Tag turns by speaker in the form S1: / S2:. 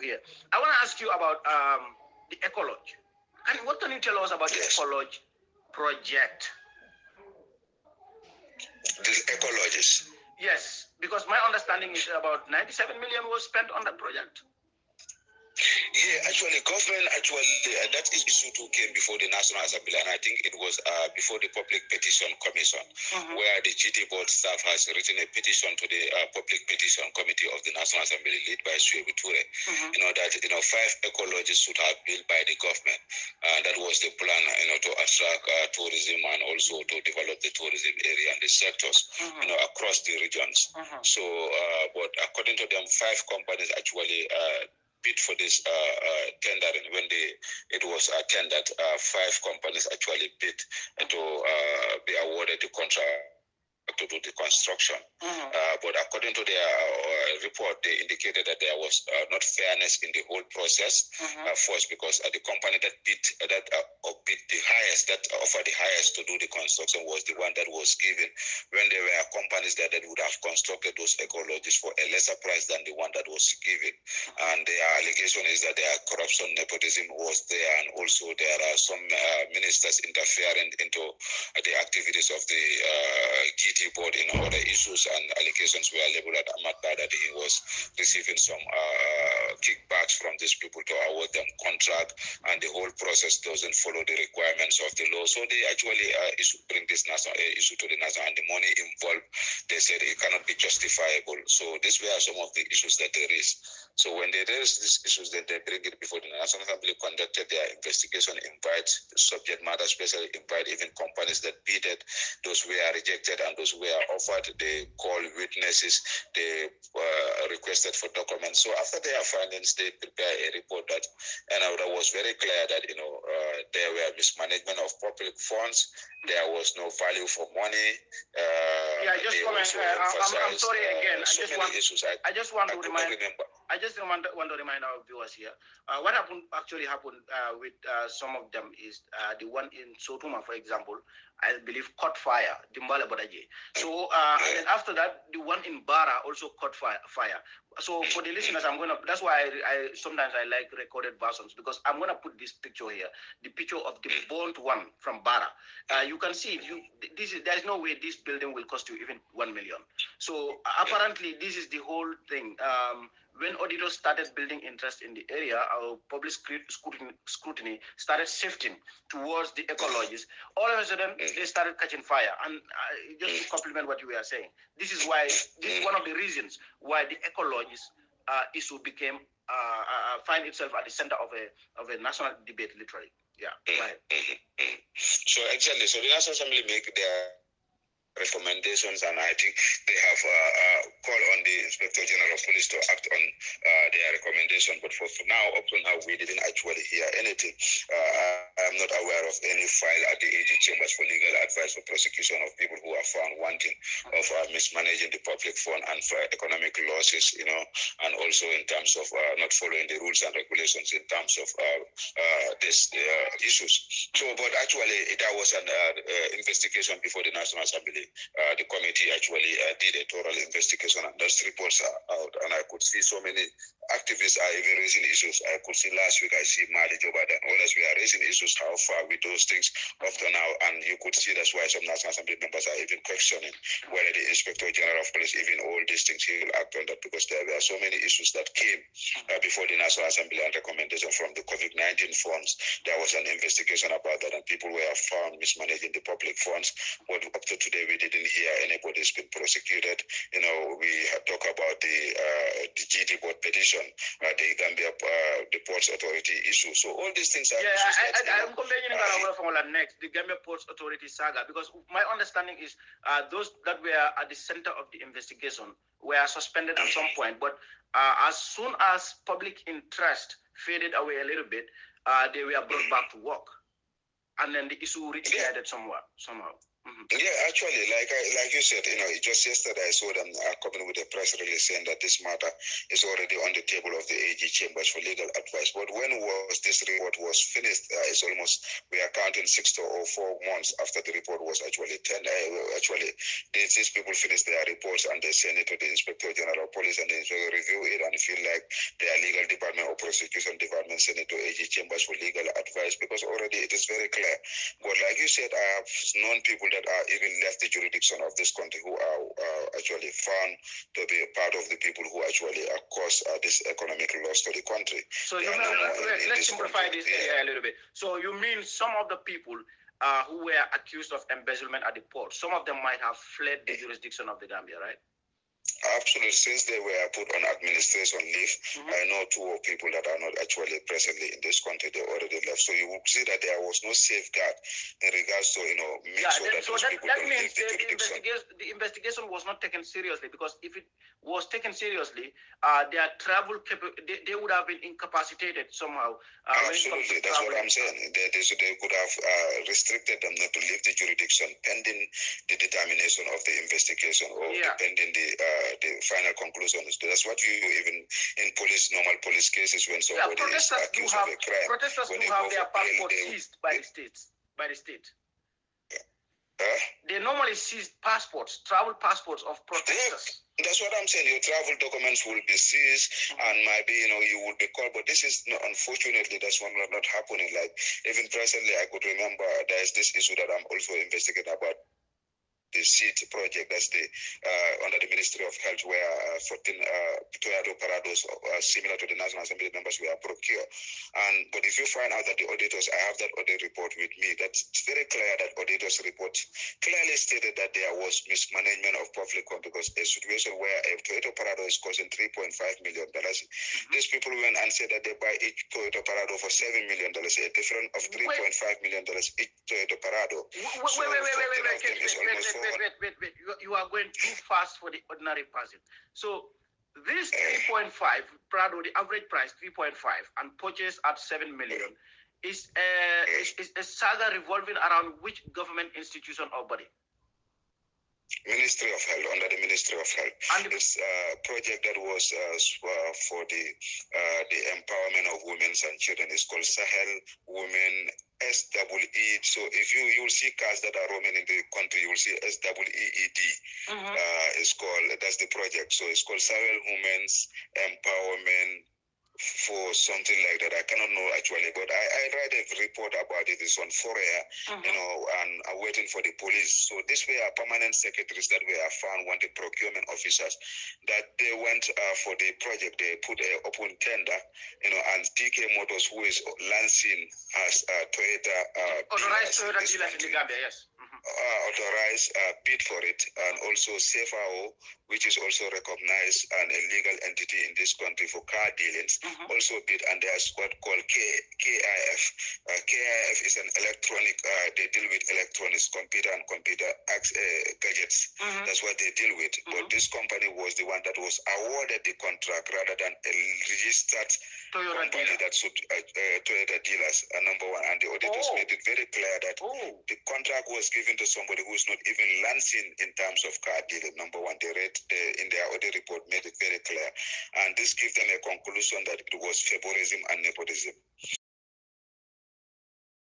S1: here. I want to ask you about the Ecolodge. What can you tell us about the Ecolodge project?
S2: The Ecolodges.
S1: Yes, because my understanding is about 97 million was spent on that project.
S2: Yeah, actually, government that issue too came before the National Assembly, and I think it was before the Public Petition Commission, where the GT board staff has written a petition to the Public Petition Committee of the National Assembly, led by Suebi Ture, that 5 ecologists should have built by the government. That was the plan, to attract tourism and also to develop the tourism area and the sectors, across the regions. So, but according to them, 5 companies actually bid for this tendering. When it was tendered, 5 companies actually bid to be awarded the contract to do the construction. But according to their report, they indicated that there was not fairness in the whole process. First, because the company that bid the highest, that offered the highest to do the construction, was the one that was given, when there were companies that would have constructed those ecologies for a lesser price than the one that was given. And their allegation is that there are corruption, nepotism was there, and also there are some ministers interfering into the activities of the GT board in other issues, and allegations were labeled at Ahmad that he was receiving some kickbacks from these people to award them contract, and the whole process doesn't follow the requirements of the law. So they actually bring this national issue to the national, and the money involved, they said it cannot be justifiable. So these were some of the issues that they raised. So when they raise these issues, then they bring it before the National Assembly, conducted their investigation, invite subject matter, especially invite even companies that bidded, those were rejected, and those were offered. They call witnesses, they requested for documents. So after their findings, they prepare a report that was very clear that there were mismanagement of public funds. There was no value for money.
S1: I'm sorry again. I just want to remind our viewers here. What actually happened with some of them is the one in Sotuma, for example, I believe caught fire, Dimbala Bodaje. So and then after that, the one in Bara also caught fire. So for the listeners, that's why I sometimes I like recorded versions, because I'm gonna put this picture here, the picture of the burnt one from Bara. You can see there's no way this building will cost you even 1 million. So apparently this is the whole thing. When auditors started building interest in the area, our public scrutiny started shifting towards the ecologists. All of a sudden, they started catching fire. And just to complement what you were saying, this is one of the reasons why the ecologists issue became find itself at the center of a national debate, literally. Yeah. Right.
S2: So exactly. So the National Assembly make their recommendations, and I think they have called on the Inspector General of Police to act on their recommendation. But for now, up to now, we didn't actually hear anything. I'm not aware of any file at the AG Chambers for legal advice for prosecution of people who are found wanting of mismanaging the public fund and for economic losses, and also in terms of not following the rules and regulations in terms of these issues. So, but actually, there was an investigation before the National Assembly. The committee actually did a thorough investigation, and those reports are out. And I could see so many activists are even raising issues. I could see last week, I see Mali Jobad and others were raising issues, how far with those things up to now. And you could see that's why some National Assembly members are even questioning whether the Inspector General of Police, even all these things, he will act on that, because there were so many issues that came before the National Assembly and recommendation from the COVID-19 funds. There was an investigation about that, and people were found mismanaging the public funds. But up to today, we didn't hear anybody's been prosecuted. We had talked about the GT board petition, the Gambia, the Ports Authority issue. So all these things are issues
S1: I'm complaining next, the Gambia Ports Authority saga, because my understanding is those that were at the center of the investigation were suspended at some point, but as soon as public interest faded away a little bit, they were brought back to work, and then the issue reignited somehow.
S2: Yeah, actually, like you said, just yesterday I saw them coming with a press release saying that this matter is already on the table of the AG Chambers for legal advice. But when was this report was finished? It's almost, we are counting 6 to 4 months after the report was actually these people finished their reports and they send it to the Inspector General of Police, and they review it and feel like their legal department or Prosecution Department, Senator AG Chambers for legal advice, because already it is very clear. But like you said, I have known people that are even left the jurisdiction of this country who are actually found to be part of the people who actually cause this economic loss to the country.
S1: So you mean, let's simplify this area a little bit. So you mean some of the people who were accused of embezzlement at the port, some of them might have fled the jurisdiction of the Gambia, right?
S2: Absolutely. Since they were put on administration leave, I know two people that are not actually presently in this country. They already left. So you will see that there was no safeguard in regards to, make sure that those people don't leave the jurisdiction.
S1: The investigation was not taken seriously, because if it was taken seriously, their travel they would have been incapacitated somehow.
S2: Absolutely. That's what I'm saying. They could have restricted them not to leave the jurisdiction pending the determination of the investigation or pending the final conclusion. That's what you even in normal police cases, when somebody is accused of a crime.
S1: Protesters do have their passports seized by the state. They normally seize passports, travel passports of protesters.
S2: That's what I'm saying. Your travel documents will be seized, and maybe you will be called. But this is unfortunately that's not happening. Like even presently, I could remember there's this issue that I'm also investigating about. The seat project, that's the under the Ministry of Health, where 14 Toyota Parados similar to the National Assembly members were procured. But if you find out that the auditors, I have that audit report with me, that's very clear that auditors report clearly stated that there was mismanagement of public funds, because a situation where a Toyota Parado is costing $3.5 million. These people went and said that they buy each Toyota Parado for $7 million, a difference of $3.5 million each Toyota Parado.
S1: Wait. You are going too fast for the ordinary person. So this 3.5 Prado, the average price 3.5 and purchased at 7 million is a saga revolving around which government institution or body?
S2: Ministry of Health, under the Ministry of Health. And it's a project that was for the empowerment of women and children. It's called Sahel Women SEED. So if you will see cars that are roaming in the country, you will see SEED. It's called, that's the project. So it's called Sahel Women's Empowerment for something like that. I cannot know actually, but I read a report about it. It's on Foria, and I'm waiting for the police. So this were permanent secretaries that were found, wanted procurement officers, that they went for the project. They put an open tender, and TK Motors, who is launching as Toyota
S1: authorized Toyota dealers in the Gambia, yes.
S2: Authorized bid for it, and also CFAO, which is also recognized and a legal entity in this country for car dealings, also bid, and there's what called KIF. KIF is an electronic, they deal with electronics, computer and computer gadgets. That's what they deal with. But this company was the one that was awarded the contract rather than a registered company that should Toyota dealers, number one. And the auditors made it very clear that the contract was given to somebody who is not even lancing in terms of car dealing. Number one, they read in their audit report made it very clear, and this gives them a conclusion that it was favorism and nepotism.